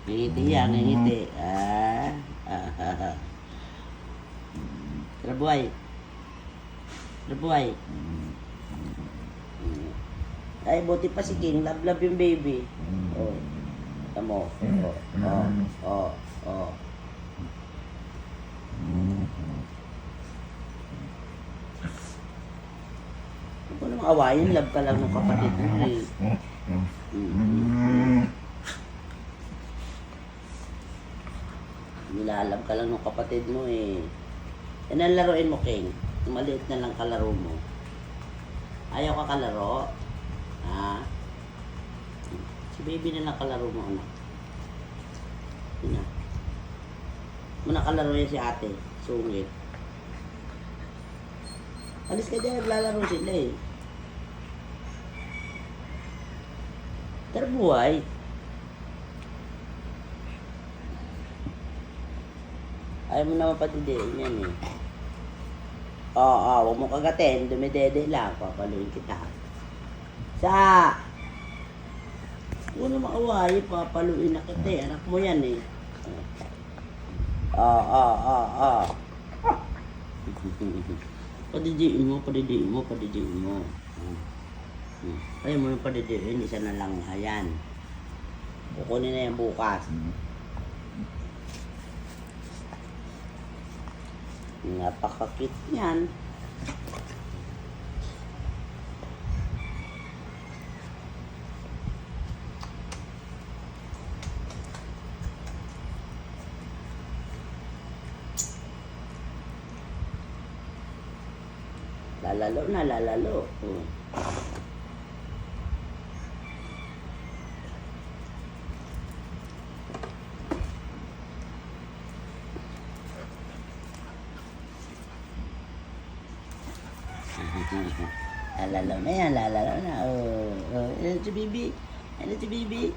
Ngingiti yan, ngingiti. Trabuhay. Trabuhay. Ay, buti pa si King. Love yung baby. Oh. Tamo. Oh. Huwag ko namang awayin. Love ka lang ng kapatid mo eh. Nilalab ka lang ng kapatid mo eh. Yan ang laruin mo, King. Maliit na lang kalaro mo. Ayaw ka kalaro? Ha? Si baby na lang kalaro mo, anak. Yun na. Muna kalaro yan si ate. Sungit. Alis ka dyan, naglalaro sila eh. Tara buhay. Ayaw mo naman patidiin yan eh. Huwag mo kagatin. Dumidede lang. Papaluin kita. Huwag na makaway. Papaluin na kita eh. Anak mo yan eh. Padidiin mo. Ayaw mo yung padidiin. Isa na lang. Ayan. Kukunin na yan bukas. Napakakit niyan. Lalalo. Lalalo na yan. Ano si Bibi?